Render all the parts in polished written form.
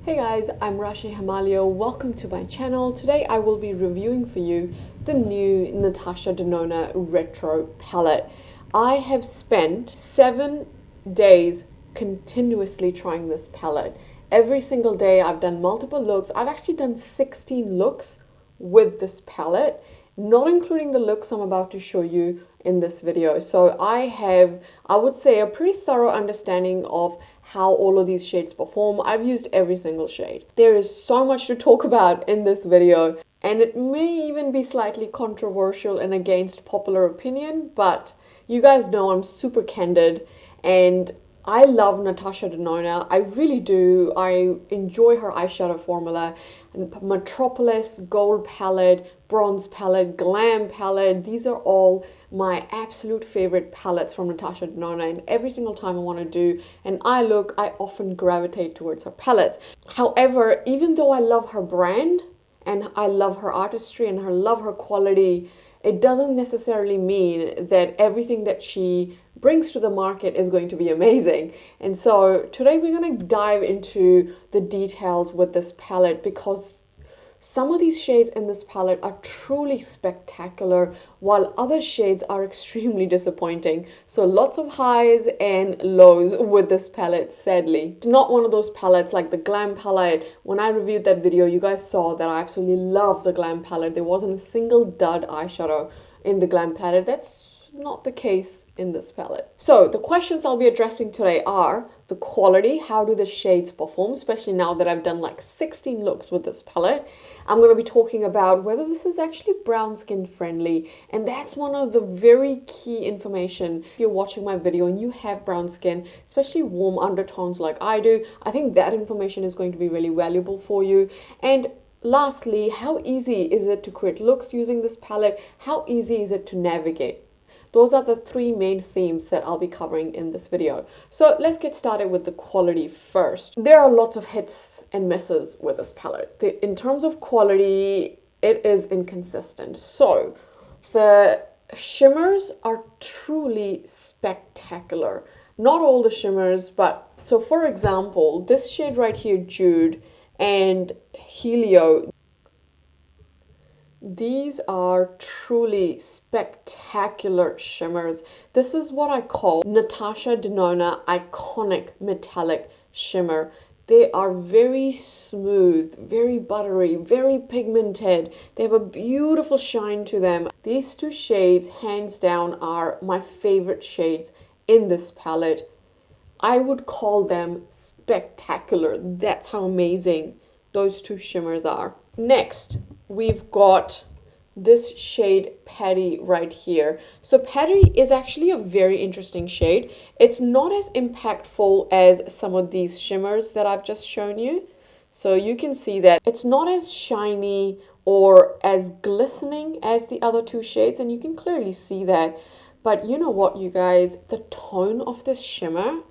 Hey guys, I'm Rashi Hamalio. Welcome to my channel. Today I will be reviewing for you the new Natasha Denona Retro Palette. I have spent 7 days continuously trying this palette. Every single day I've done multiple looks. I've actually done 16 looks with this palette, not including the looks I'm about to show you in this video. So I would say, a pretty thorough understanding of how all of these shades perform. I've used every single shade. There is so much to talk about in this video, and it may even be slightly controversial and against popular opinion, but you guys know I'm super candid and I love Natasha Denona. I really do. I enjoy her eyeshadow formula. Metropolis, Gold Palette, Bronze Palette, Glam Palette. These are all my absolute favorite palettes from Natasha Denona, and every single time I want to do an eye look, I often gravitate towards her palettes. However, even though I love her brand and I love her artistry and love her quality, it doesn't necessarily mean that everything that she brings to the market is going to be amazing. And so today we're going to dive into the details with this palette, because some of these shades in this palette are truly spectacular, while other shades are extremely disappointing. So lots of highs and lows with this palette, sadly. It's not one of those palettes like the Glam palette. When I reviewed that video, you guys saw that I absolutely love the Glam palette. There wasn't a single dud eyeshadow in the Glam palette. That's not the case in this palette. So the questions I'll be addressing today are the quality. How do the shades perform, especially now that I've done like 16 looks with this palette. I'm going to be talking about whether this is actually brown skin friendly, and that's one of the very key information. If you're watching my video and you have brown skin, especially warm undertones like I do, I think that information is going to be really valuable for you. And lastly, how easy is it to create looks using this palette? How easy is it to navigate? Those are the three main themes that I'll be covering in this video. So let's get started with the quality first. There are lots of hits and misses with this palette. In terms of quality, it is inconsistent. So the shimmers are truly spectacular. Not all the shimmers, but so for example, this shade right here, Jude, and Helio, these are truly spectacular shimmers. This is what I call Natasha Denona iconic metallic shimmer. They are very smooth, very buttery, very pigmented. They have a beautiful shine to them. These two shades, hands down, are my favorite shades in this palette. I would call them spectacular. That's how amazing those two shimmers are. Next, we've got this shade Patty right here. So Patty is actually a very interesting shade. It's not as impactful as some of these shimmers that I've just shown you. So you can see that it's not as shiny or as glistening as the other two shades, and you can clearly see that. But you know what, you guys, the tone of this shimmer,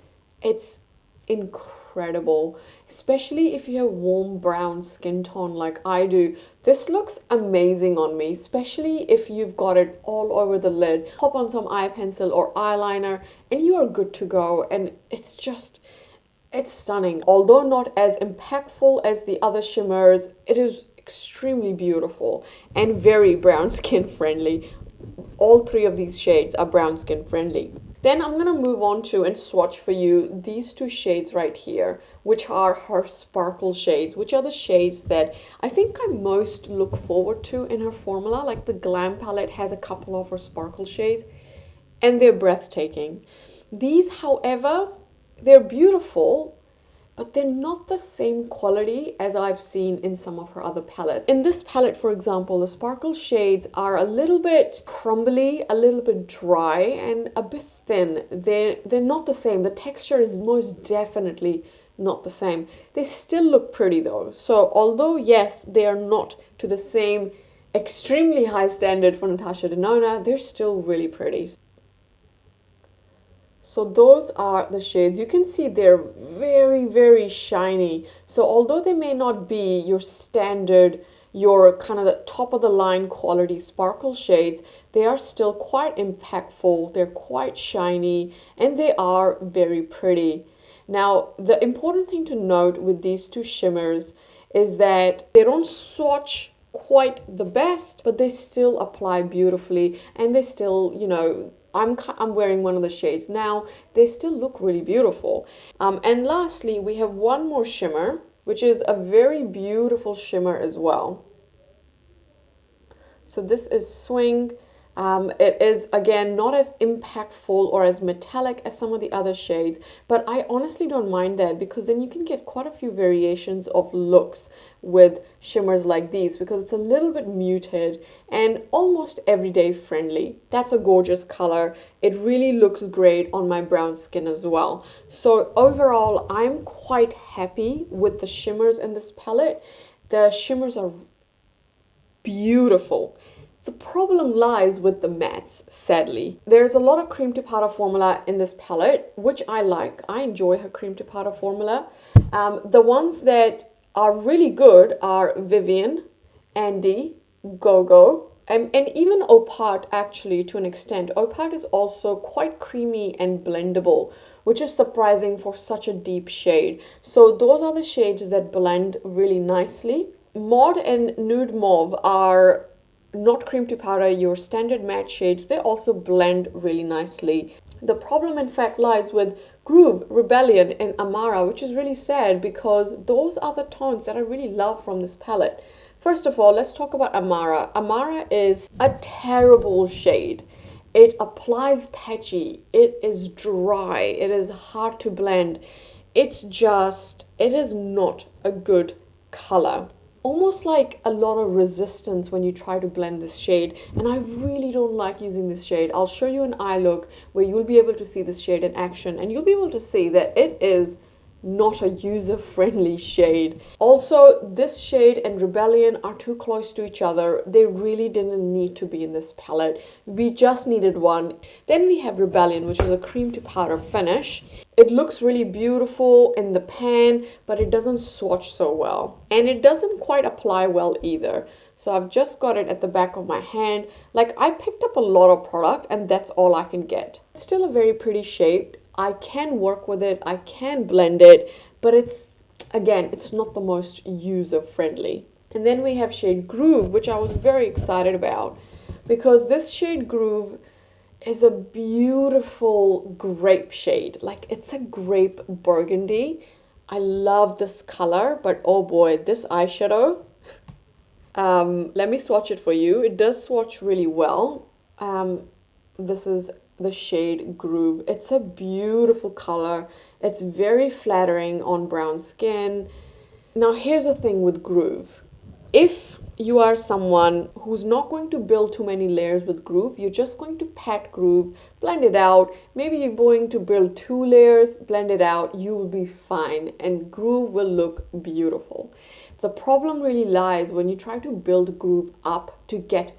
it's incredible, especially if you have warm brown skin tone like I do. This looks amazing on me, especially if you've got it all over the lid. Pop on some eye pencil or eyeliner and you are good to go, and it's stunning. Although not as impactful as the other shimmers, it is extremely beautiful and very brown skin friendly. All three of these shades are brown skin friendly. Then I'm going to move on to and swatch for you these two shades right here, which are her sparkle shades, which are the shades that I think I most look forward to in her formula. Like the Glam palette has a couple of her sparkle shades and they're breathtaking. These, however, they're beautiful, but they're not the same quality as I've seen in some of her other palettes. In this palette, for example, the sparkle shades are a little bit crumbly, a little bit dry, and a bit thin. They're not the same. The texture is most definitely not the same. They still look pretty though. So although yes, they are not to the same extremely high standard for Natasha Denona, they're still really pretty. So those are the shades. You can see they're very, very shiny. So although they may not be your standard, your kind of the top of the line quality sparkle shades, they are still quite impactful. They're quite shiny and they are very pretty. Now, the important thing to note with these two shimmers is that they don't swatch quite the best, but they still apply beautifully, and they still, you know, I'm wearing one of the shades now, they still look really beautiful. And lastly, we have one more shimmer, which is a very beautiful shimmer as well. So this is Swing. It is, again, not as impactful or as metallic as some of the other shades, but I honestly don't mind that, because then you can get quite a few variations of looks with shimmers like these, because it's a little bit muted and almost everyday friendly. That's a gorgeous color. It really looks great on my brown skin as well. So overall, I'm quite happy with the shimmers in this palette. The shimmers are beautiful. The problem lies with the mattes, sadly. There's a lot of cream to powder formula in this palette, which I like. I enjoy her cream to powder formula. The ones that are really good are Vivian, Andy, Go-Go, and even Opart, actually, to an extent. Opart is also quite creamy and blendable, which is surprising for such a deep shade. So those are the shades that blend really nicely. Maud and Nude Mauve are not cream to powder, your standard matte shades. They also blend really nicely. The problem, in fact, lies with Groove, Rebellion, and Amara, which is really sad, because those are the tones that I really love from this palette. First of all, let's talk about Amara. Amara is a terrible shade. It applies patchy. It is dry. It is hard to blend. It is not a good color. Almost like a lot of resistance when you try to blend this shade, and I really don't like using this shade. I'll show you an eye look where you'll be able to see this shade in action, and you'll be able to see that it is not a user-friendly shade. Also, this shade and Rebellion are too close to each other. They really didn't need to be in this palette. We just needed one. Then we have Rebellion, which is a cream to powder finish. It looks really beautiful in the pan, but it doesn't swatch so well. And it doesn't quite apply well either. So I've just got it at the back of my hand. Like, I picked up a lot of product and that's all I can get. It's still a very pretty shade. I can work with it, I can blend it, but it's not the most user-friendly. And then we have shade Groove, which I was very excited about, because this shade Groove is a beautiful grape shade. Like, it's a grape burgundy. I love this color, but oh boy, this eyeshadow. Let me swatch it for you. It does swatch really well. This is the shade Groove. It's a beautiful color. It's very flattering on brown skin. Now, here's the thing with Groove. If you are someone who's not going to build too many layers with Groove, you're just going to pat Groove, blend it out. Maybe you're going to build 2 layers, blend it out, you will be fine, and Groove will look beautiful. The problem really lies when you try to build Groove up to get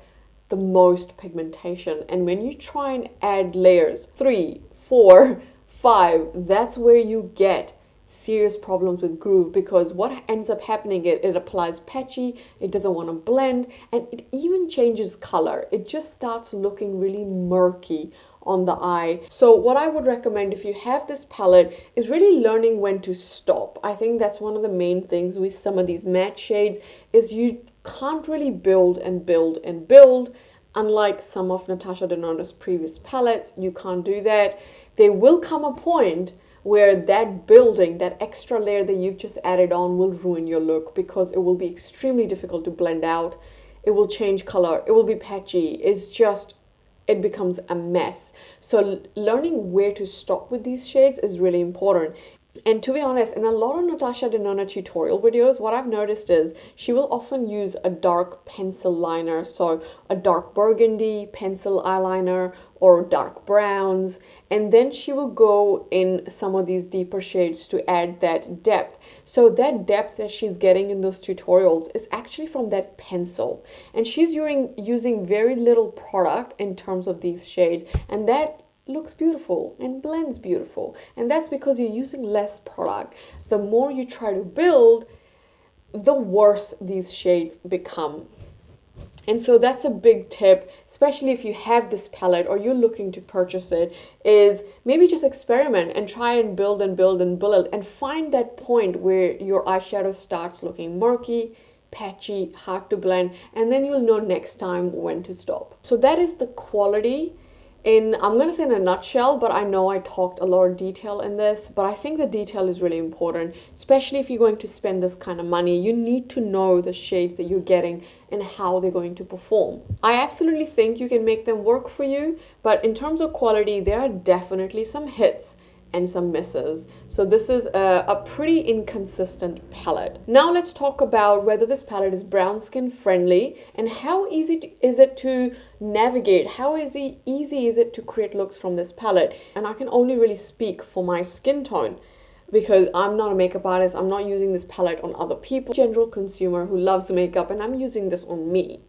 the most pigmentation, and when you try and add layers 3, 4, 5, that's where you get serious problems with Groove, because what ends up happening is it applies patchy, it doesn't want to blend, and it even changes color. It just starts looking really murky on the eye. So what I would recommend if you have this palette is really learning when to stop. I think that's one of the main things with some of these matte shades, is you can't really build and build and build. Unlike some of Natasha Denona's previous palettes, you can't do that. There will come a point where that building, that extra layer that you've just added on, will ruin your look, because it will be extremely difficult to blend out. It will change color. It will be patchy. It becomes a mess. So learning where to stop with these shades is really important. And to be honest, in a lot of Natasha Denona tutorial videos, what I've noticed is she will often use a dark pencil liner, so a dark burgundy pencil eyeliner or dark browns, and then she will go in some of these deeper shades to add that depth. So that depth that she's getting in those tutorials is actually from that pencil, and she's using very little product in terms of these shades, and that looks beautiful and blends beautiful, and that's because you're using less product. The more you try to build, the worse these shades become. And so that's a big tip, especially if you have this palette or you're looking to purchase it, is maybe just experiment and try and build and build and build and find that point where your eyeshadow starts looking murky, patchy, hard to blend, and then you'll know next time when to stop. So that is the quality I'm going to say in a nutshell, but I know I talked a lot of detail in this, but I think the detail is really important, especially if you're going to spend this kind of money. You need to know the shades that you're getting and how they're going to perform. I absolutely think you can make them work for you, but in terms of quality, there are definitely some hits and some misses. So this is a pretty inconsistent palette. Now let's talk about whether this palette is brown skin friendly and how easy is it to navigate, how easy is it to create looks from this palette. And I can only really speak for my skin tone, because I'm not a makeup artist. I'm not using this palette on other people. General consumer who loves makeup, and I'm using this on me.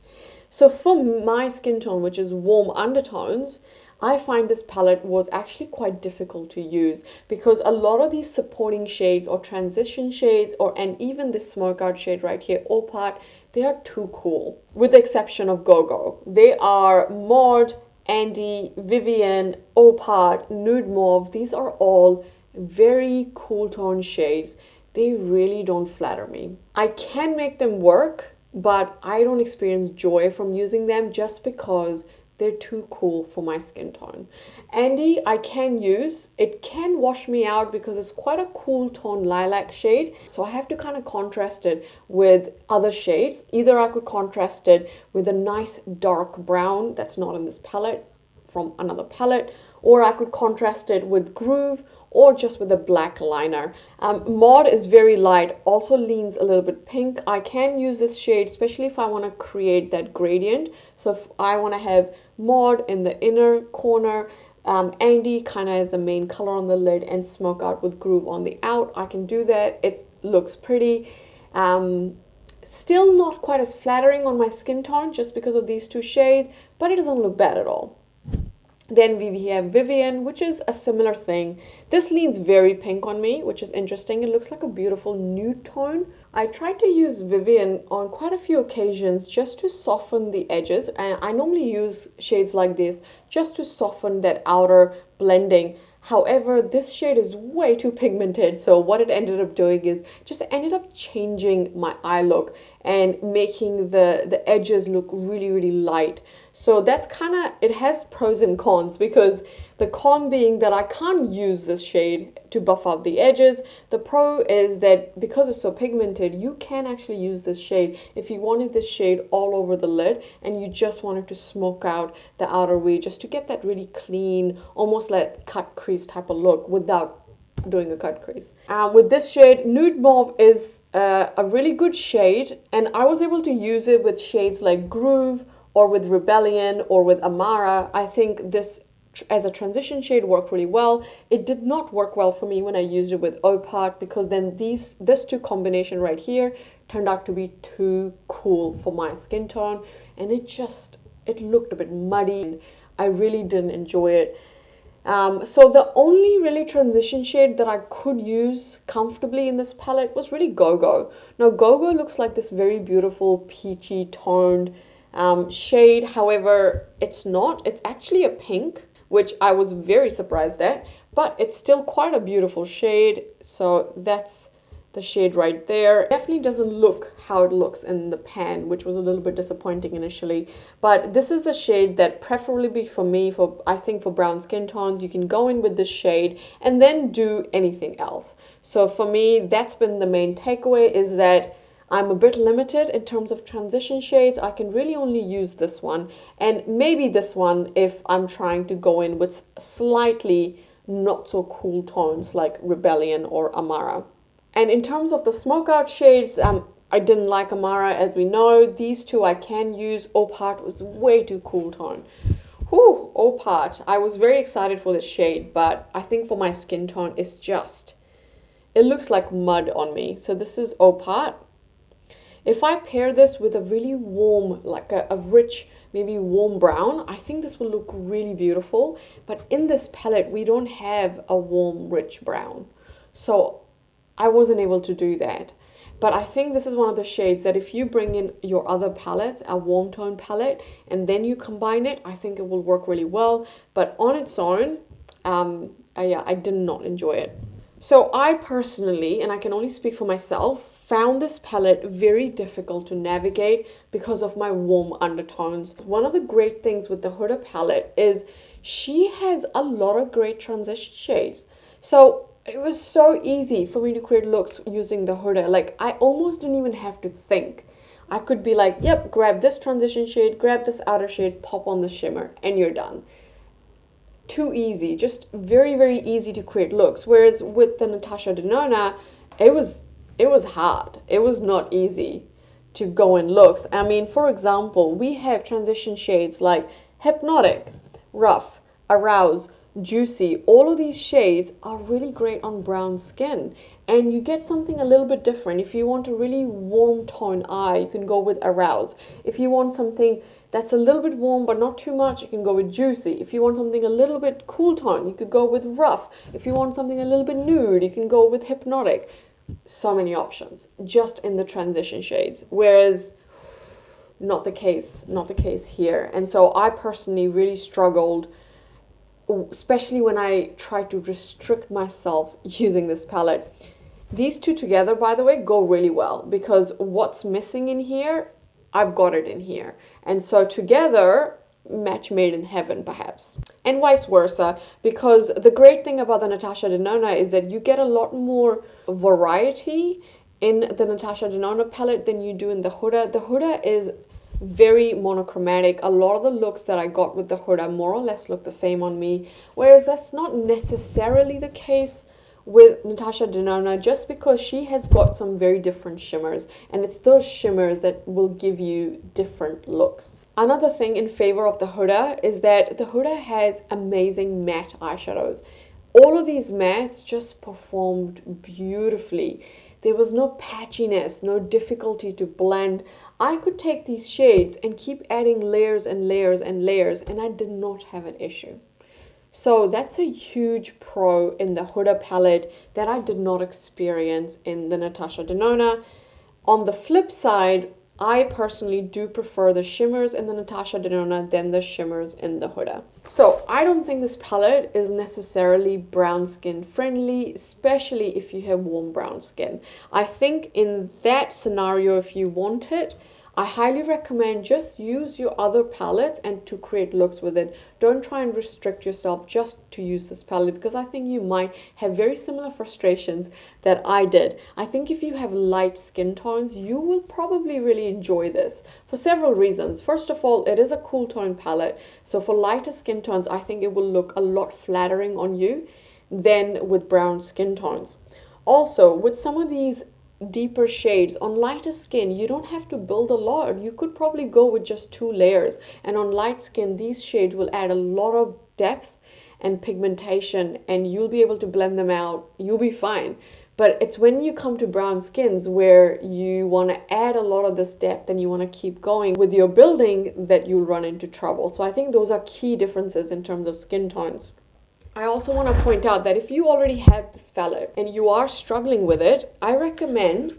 So for my skin tone, which is warm undertones, I find this palette was actually quite difficult to use because a lot of these supporting shades or transition shades and even this smoke out shade right here, Opart, they are too cool. With the exception of Go-Go. They are Maud, Andy, Vivian, Opart, Nude Mauve. These are all very cool tone shades. They really don't flatter me. I can make them work, but I don't experience joy from using them just because they're too cool for my skin tone. Andy, I can use. It can wash me out because it's quite a cool tone lilac shade. So I have to kind of contrast it with other shades. Either I could contrast it with a nice dark brown that's not in this palette from another palette, or I could contrast it with Groove or just with a black liner. Maud is very light, also leans a little bit pink. I can use this shade, especially if I want to create that gradient. So if I want to have Maud in the inner corner, Andy kind of as the main color on the lid, and Smoke Out with Groove on the out, I can do that. It looks pretty. Still not quite as flattering on my skin tone just because of these two shades, but it doesn't look bad at all. Then we have Vivian, which is a similar thing. This leans very pink on me, which is interesting. It looks like a beautiful nude tone. I tried to use Vivian on quite a few occasions just to soften the edges. And I normally use shades like this just to soften that outer blending. However, this shade is way too pigmented. So what it ended up doing is just ended up changing my eye look and making the edges look really, really light. So that's kind of, it has pros and cons, because the con being that I can't use this shade to buff out the edges. The pro is that because it's so pigmented, you can actually use this shade if you wanted this shade all over the lid and you just wanted to smoke out the outer way just to get that really clean, almost like cut crease type of look without doing a cut crease. With this shade, Nude Mauve is a really good shade, and I was able to use it with shades like Groove or with Rebellion or with Amara. I think this as a transition shade worked really well. It did not work well for me when I used it with Opart, because then this two combination right here turned out to be too cool for my skin tone, and it looked a bit muddy. I really didn't enjoy it. So the only really transition shade that I could use comfortably in this palette was really Go-Go. Now Go-Go looks like this very beautiful peachy toned shade. However, it's not. It's actually a pink, which I was very surprised at, but it's still quite a beautiful shade. So that's the shade right there. It definitely doesn't look how it looks in the pan, which was a little bit disappointing initially. But this is the shade that preferably for me, I think for brown skin tones, you can go in with this shade and then do anything else. So for me, that's been the main takeaway, is that I'm a bit limited in terms of transition shades. I can really only use this one, and maybe this one if I'm trying to go in with slightly not so cool tones like Rebellion or Amara. And in terms of the smoke out shades, I didn't like Amara, as we know. These two I can use. Opart was way too cool tone. Whew, Opart. I was very excited for this shade, but I think for my skin tone, it looks like mud on me. So this is Opart. If I pair this with a really warm, like a rich, maybe warm brown, I think this will look really beautiful. But in this palette, we don't have a warm, rich brown. So I wasn't able to do that. But I think this is one of the shades that if you bring in your other palettes, a warm tone palette, and then you combine it, I think it will work really well. But on its own, yeah, I did not enjoy it. So I personally, and I can only speak for myself, found this palette very difficult to navigate because of my warm undertones. One of the great things with the Huda palette is she has a lot of great transition shades. So it was so easy for me to create looks using the Huda. Like, I almost didn't even have to think. I could be like, yep, grab this transition shade, grab this outer shade, pop on the shimmer, and you're done. Too easy, just very, very easy to create looks. Whereas with the Natasha Denona, it was hard. It was not easy to go in looks. I mean, for example, we have transition shades like Hypnotic, Rough, Arouse, Juicy. All of these shades are really great on brown skin, and you get something a little bit different. If you want a really warm tone eye, you can go with Arouse. If you want something that's a little bit warm but not too much, you can go with Juicy. If you want something a little bit cool tone, you could go with Rough. If you want something a little bit nude, you can go with Hypnotic. So many options just in the transition shades, whereas not the case here. And so I personally really struggled, especially when I tried to restrict myself using this palette. These two together, by the way, go really well because what's missing in here, I've got it in here. And so together, match made in heaven, perhaps. And vice versa, because the great thing about the Natasha Denona is that you get a lot more variety in the Natasha Denona palette than you do in the Huda. The Huda is very monochromatic. A lot of the looks that I got with the Huda more or less look the same on me, whereas that's not necessarily the case with Natasha Denona, just because she has got some very different shimmers, and it's those shimmers that will give you different looks. Another thing in favor of the Huda is that the Huda has amazing matte eyeshadows. All of these mattes just performed beautifully. There was no patchiness, no difficulty to blend. I could take these shades and keep adding layers and layers and layers, and I did not have an issue. So that's a huge pro in the Huda palette that I did not experience in the Natasha Denona. On the flip side, I personally do prefer the shimmers in the Natasha Denona than the shimmers in the Huda. So I don't think this palette is necessarily brown skin friendly, especially if you have warm brown skin. I think in that scenario, if you want it, I highly recommend just use your other palettes and to create looks with it. Don't try and restrict yourself just to use this palette, because I think you might have very similar frustrations that I did. I think if you have light skin tones, you will probably really enjoy this for several reasons. First of all, it is a cool tone palette. So for lighter skin tones, I think it will look a lot flattering on you than with brown skin tones. Also, with some of these deeper shades on lighter skin, you don't have to build a lot. You could probably go with just 2 layers, and on light skin these shades will add a lot of depth and pigmentation, and you'll be able to blend them out. You'll be fine. But it's when you come to brown skins where you want to add a lot of this depth and you want to keep going with your building that you'll run into trouble. So I think those are key differences in terms of skin tones. I also want to point out that if you already have this palette and you are struggling with it, I recommend,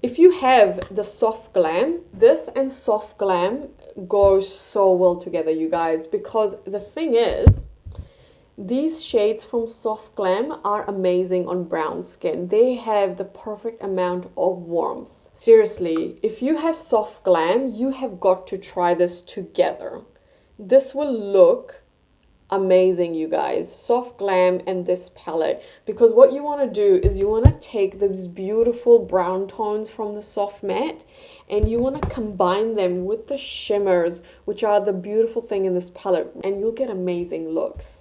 if you have the Soft Glam, this and Soft Glam go so well together, you guys, because the thing is, these shades from Soft Glam are amazing on brown skin. They have the perfect amount of warmth. Seriously, if you have Soft Glam, you have got to try this together. This will look amazing, you guys. Soft Glam and this palette, because what you want to do is you want to take those beautiful brown tones from the soft matte and you want to combine them with the shimmers, which are the beautiful thing in this palette, and you'll get amazing looks.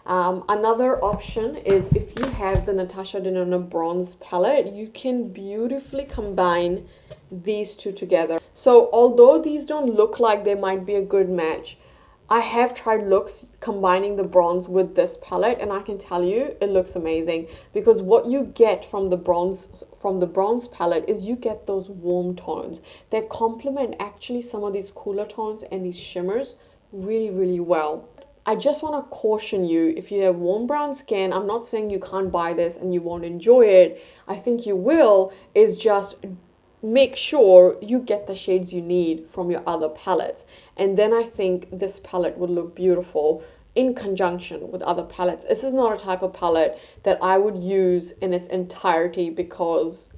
Another option is if you have the Natasha Denona bronze palette, you can beautifully combine these two together. So although these don't look like they might be a good match, I have tried looks combining the bronze with this palette, and I can tell you it looks amazing, because what you get from the bronze palette is you get those warm tones that complement actually some of these cooler tones and these shimmers really, really well. I just want to caution you, if you have warm brown skin, I'm not saying you can't buy this and you won't enjoy it. I think you will, is just make sure you get the shades you need from your other palettes. And then I think this palette would look beautiful in conjunction with other palettes. This is not a type of palette that I would use in its entirety because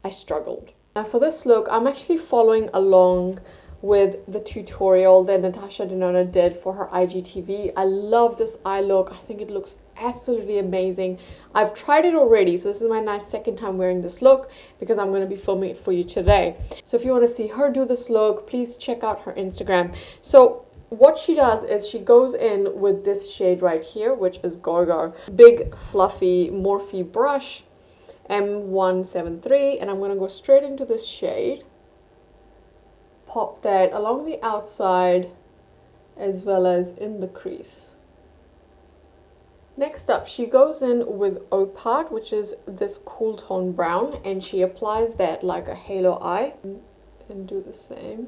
I struggled. Now for this look, I'm actually following along with the tutorial that Natasha Denona did for her IGTV. I love this eye look. I think it looks absolutely amazing. I've tried it already, so this is my nice second time wearing this look because I'm going to be filming it for you today. So if you want to see her do this look, please check out her Instagram. So what she does is she goes in with this shade right here, which is Go-Go. Big, fluffy Morphe brush, M173, and I'm going to go straight into this shade. Pop that along the outside as well as in the crease. Next up, she goes in with Opart, which is this cool tone brown, and she applies that like a halo eye, and do the same.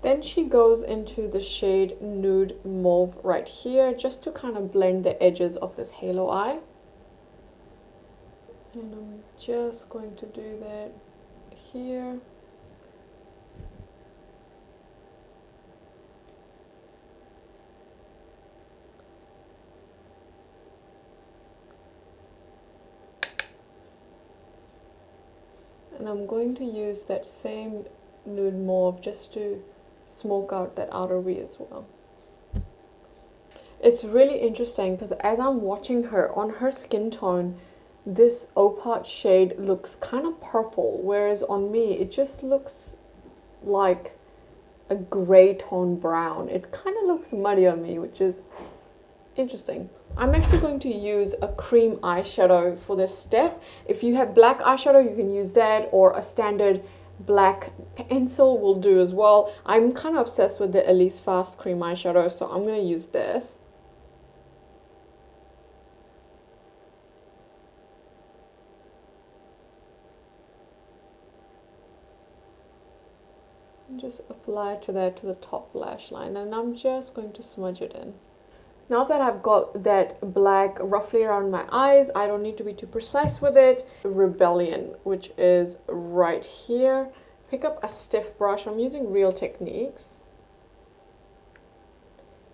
Then she goes into the shade Nude Mauve right here, just to kind of blend the edges of this halo eye. And I'm just going to do that here. And I'm going to use that same Nude Mauve just to smoke out that outer V as well. It's really interesting because as I'm watching her, on her skin tone, this Opart shade looks kind of purple, whereas on me it just looks like a gray tone brown. It kind of looks muddy on me, which is interesting. I'm actually going to use a cream eyeshadow for this step. If you have black eyeshadow, you can use that, or a standard black pencil will do as well. I'm kind of obsessed with the Elise Fast cream eyeshadow, so I'm going to use this. And just apply to the top lash line, and I'm just going to smudge it in. Now that I've got that black roughly around my eyes, I don't need to be too precise with it. Rebellion, which is right here. Pick up a stiff brush. I'm using Real Techniques.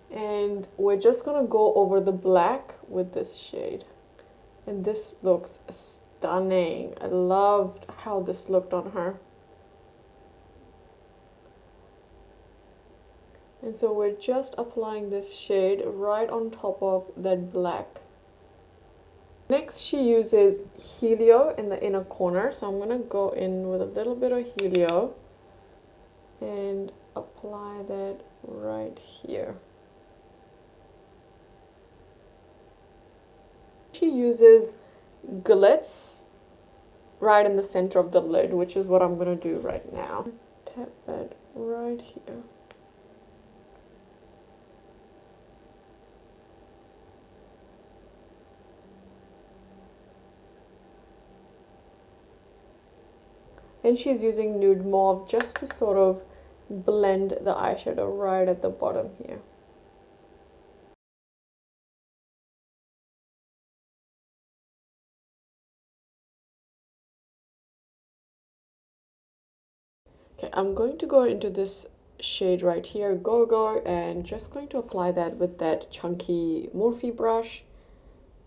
And we're just going to go over the black with this shade. And this looks stunning. I loved how this looked on her. And so we're just applying this shade right on top of that black. Next, she uses Helio in the inner corner. So I'm going to go in with a little bit of Helio and apply that right here. She uses Glitz right in the center of the lid, which is what I'm going to do right now. Tap that right here. And she's using Nude Mauve just to sort of blend the eyeshadow right at the bottom here. Okay, I'm going to go into this shade right here, Go-Go, and just going to apply that with that chunky Morphe brush.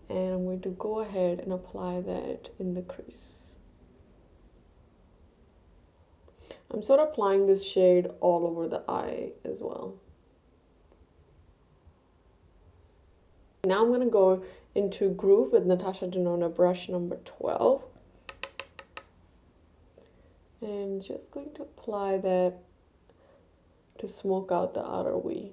And I'm going to go ahead and apply that in the crease. I'm sort of applying this shade all over the eye as well. Now I'm going to go into Groove with Natasha Denona brush number 12. And just going to apply that to smoke out the outer V.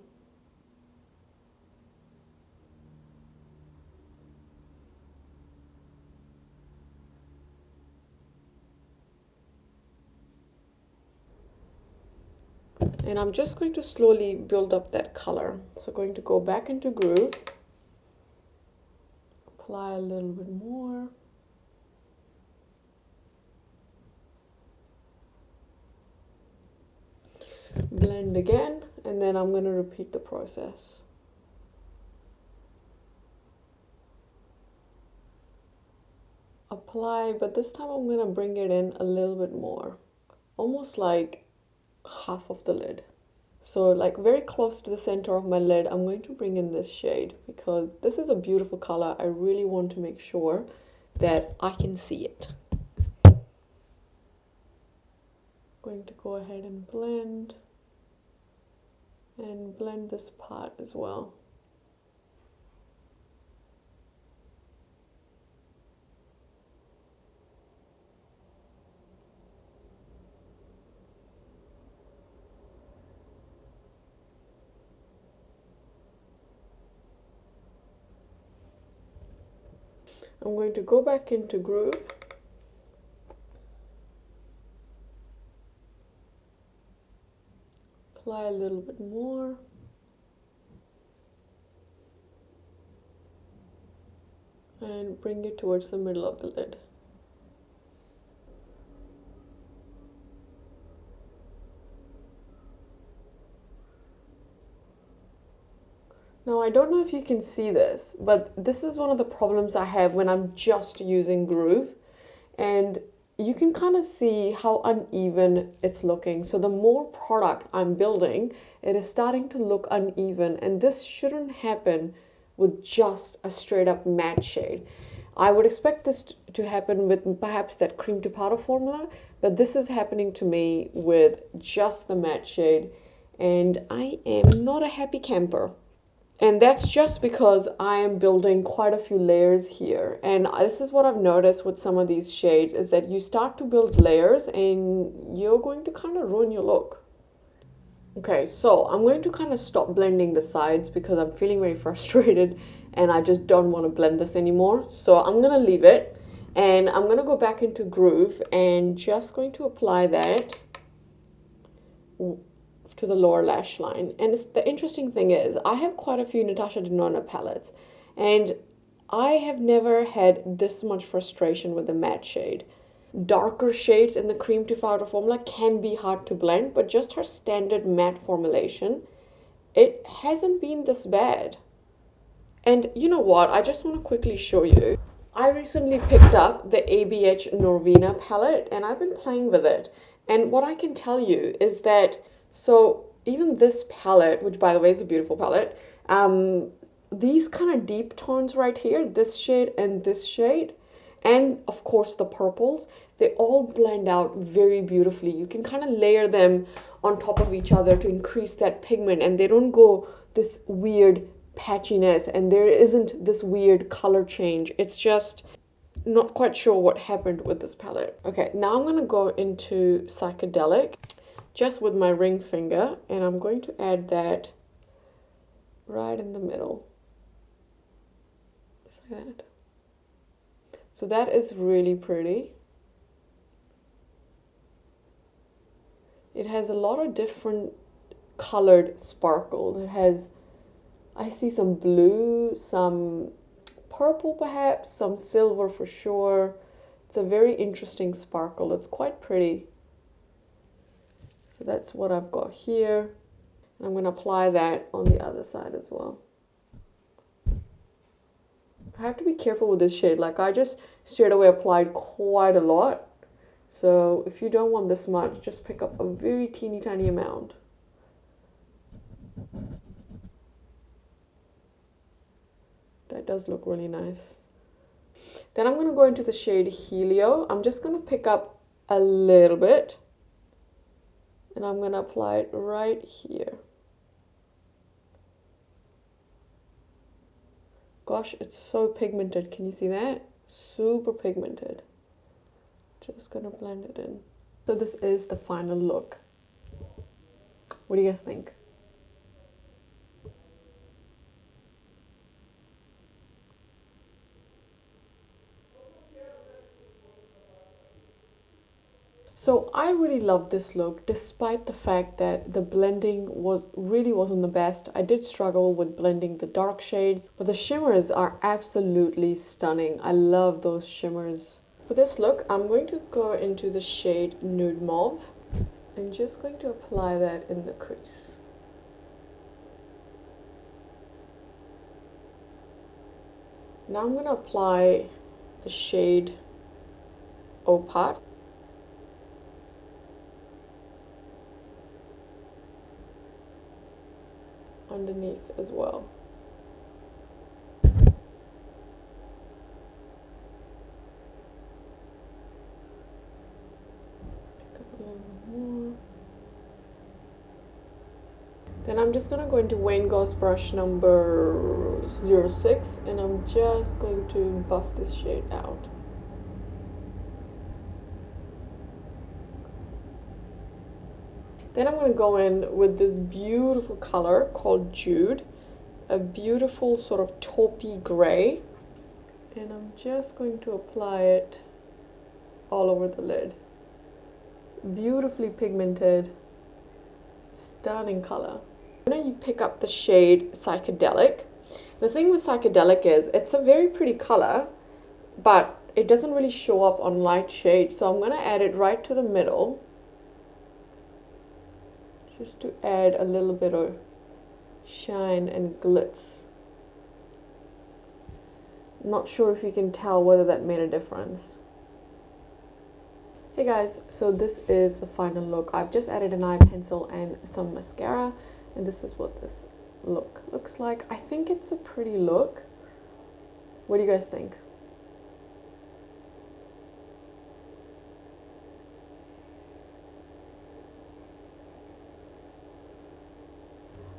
And I'm just going to slowly build up that color. So going to go back into Groove, apply a little bit more. Blend again, and then I'm going to repeat the process. Apply, but this time I'm going to bring it in a little bit more, almost like half of the lid. So like very close to the center of my lid, I'm going to bring in this shade because this is a beautiful color. I really want to make sure that I can see it. Going to go ahead and blend this part as well. I'm going to go back into Groove. Apply a little bit more. And bring it towards the middle of the lid. Now, I don't know if you can see this, but this is one of the problems I have when I'm just using Groove. And you can kind of see how uneven it's looking. So the more product I'm building, it is starting to look uneven. And this shouldn't happen with just a straight up matte shade. I would expect this to happen with perhaps that cream to powder formula, but this is happening to me with just the matte shade. And I am not a happy camper. And that's just because I am building quite a few layers here. And this is what I've noticed with some of these shades is that you start to build layers and you're going to kind of ruin your look. Okay, so I'm going to kind of stop blending the sides because I'm feeling very frustrated and I just don't want to blend this anymore. So I'm going to leave it and I'm going to go back into Groove and just going to apply that to the lower lash line. And the interesting thing is I have quite a few Natasha Denona palettes and I have never had this much frustration with the matte shade. Darker shades in the cream to powder formula can be hard to blend, but just her standard matte formulation, it hasn't been this bad. And you know what, I just want to quickly show you. I recently picked up the ABH Norvina palette and I've been playing with it. And what I can tell you is that so even this palette, which by the way is a beautiful palette, these kind of deep tones right here, this shade and this shade, and of course the purples, they all blend out very beautifully. You can kind of layer them on top of each other to increase that pigment and they don't go this weird patchiness and there isn't this weird color change. It's just not quite sure what happened with this palette. Okay, now I'm going to go into Psychedelic just with my ring finger and I'm going to add that right in the middle. Just like that. So that is really pretty. It has a lot of different colored sparkle. It has, I see some blue, some purple perhaps, some silver for sure. It's a very interesting sparkle. It's quite pretty. So that's what I've got here. And I'm going to apply that on the other side as well. I have to be careful with this shade. Like I just straight away applied quite a lot. So if you don't want this much, just pick up a very teeny tiny amount. That does look really nice. Then I'm going to go into the shade Helio. I'm just going to pick up a little bit. And I'm going to apply it right here. Gosh, it's so pigmented. Can you see that? Super pigmented. Just going to blend it in. So this is the final look. What do you guys think? So I really love this look, despite the fact that the blending really wasn't the best. I did struggle with blending the dark shades, but the shimmers are absolutely stunning. I love those shimmers. For this look, I'm going to go into the shade Nude Mauve and just going to apply that in the crease. Now I'm going to apply the shade Opaque underneath as well. Pick up a little bit more. Then I'm just going to go into Wayne Goss brush number 06 and I'm just going to buff this shade out. Then I'm going to go in with this beautiful color called Jude, a beautiful sort of taupey gray, and I'm just going to apply it all over the lid. Beautifully pigmented, stunning color. Now you pick up the shade Psychedelic. The thing with Psychedelic is it's a very pretty color, but it doesn't really show up on light shade, so I'm going to add it right to the middle, just to add a little bit of shine and glitz. Not sure if you can tell whether that made a difference. Hey guys, so this is the final look. I've just added an eye pencil and some mascara, and this is what this look looks like. I think it's a pretty look. What do you guys think?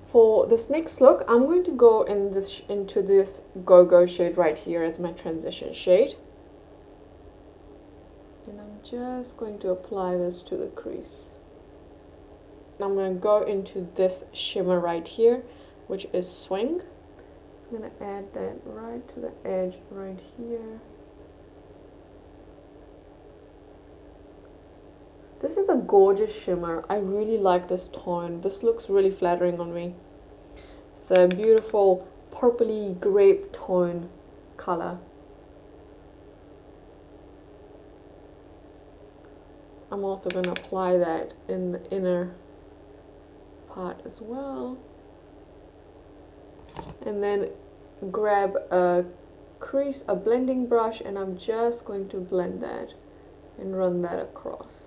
For this next look, I'm going to go into this Go-Go shade right here as my transition shade. And I'm just going to apply this to the crease. And I'm going to go into this shimmer right here, which is Swing. So I'm going to add that right to the edge right here. This is a gorgeous shimmer. I really like this tone. This looks really flattering on me. It's a beautiful purpley grape tone color. I'm also going to apply that in the inner part as well. And then grab a blending brush, and I'm just going to blend that and run that across.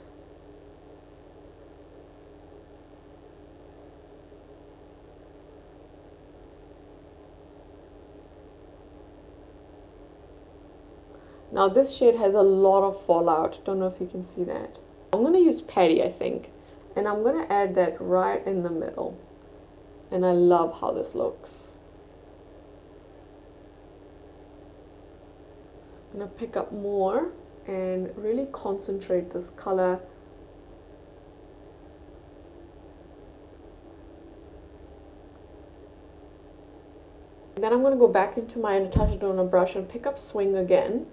Now this shade has a lot of fallout. Don't know if you can see that. I'm going to use Patty, I think. And I'm going to add that right in the middle. And I love how this looks. I'm going to pick up more and really concentrate this color. Then I'm going to go back into my Natasha Denona brush and pick up Swing again.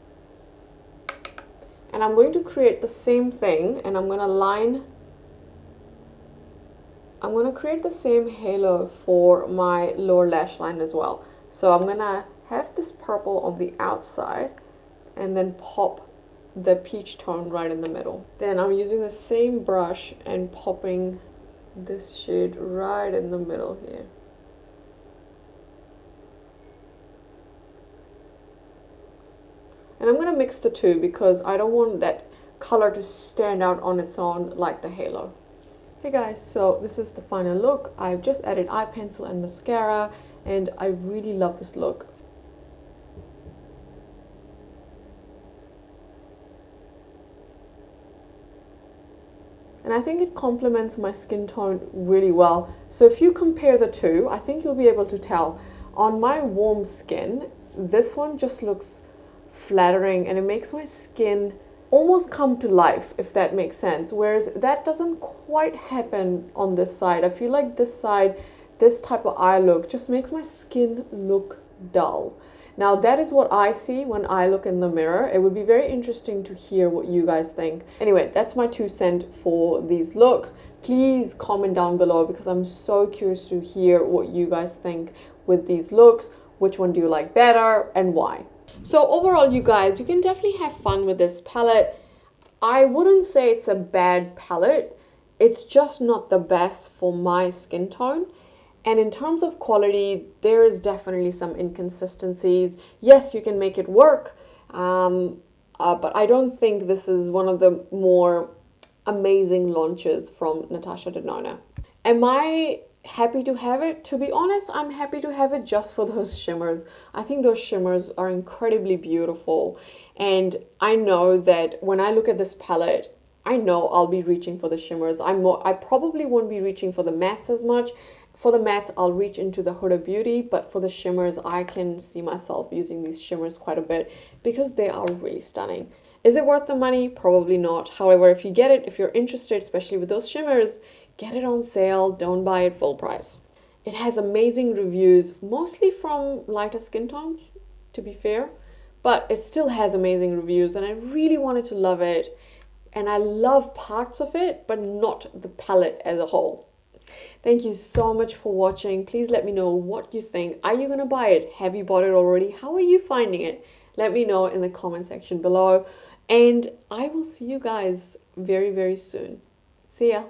And I'm going to create the same thing, and I'm going to create the same halo for my lower lash line as well. So I'm going to have this purple on the outside and then pop the peach tone right in the middle. Then I'm using the same brush and popping this shade right in the middle here. And I'm going to mix the two because I don't want that color to stand out on its own like the halo. Hey guys, so this is the final look. I've just added eye pencil and mascara, and I really love this look. And I think it complements my skin tone really well. So if you compare the two, I think you'll be able to tell. On my warm skin, this one just looks flattering and it makes my skin almost come to life, if that makes sense, whereas that doesn't quite happen on this side. I feel like this side, this type of eye look just makes my skin look dull. Now that is what I see when I look in the mirror. It would be very interesting to hear what you guys think. Anyway, that's my 2 cents for these looks. Please comment down below because I'm so curious to hear what you guys think with these looks. Which one do you like better and why? So overall, you guys, you can definitely have fun with this palette. I wouldn't say it's a bad palette. It's just not the best for my skin tone. And in terms of quality, there is definitely some inconsistencies. Yes, you can make it work, but I don't think this is one of the more amazing launches from Natasha Denona. Am I happy to have it? To be honest, I'm happy to have it just for those shimmers. I think those shimmers are incredibly beautiful. And I know that when I look at this palette, I know I'll be reaching for the shimmers. I probably won't be reaching for the mattes as much. For the mattes, I'll reach into the Huda Beauty, but for the shimmers, I can see myself using these shimmers quite a bit because they are really stunning. Is it worth the money? Probably not. However, if you get it, if you're interested, especially with those shimmers, get it on sale. Don't buy it full price. It has amazing reviews, mostly from lighter skin tones, to be fair, but it still has amazing reviews, and I really wanted to love it. And I love parts of it, but not the palette as a whole. Thank you so much for watching. Please let me know what you think. Are you going to buy it? Have you bought it already? How are you finding it? Let me know in the comment section below. And I will see you guys very, very soon. See ya.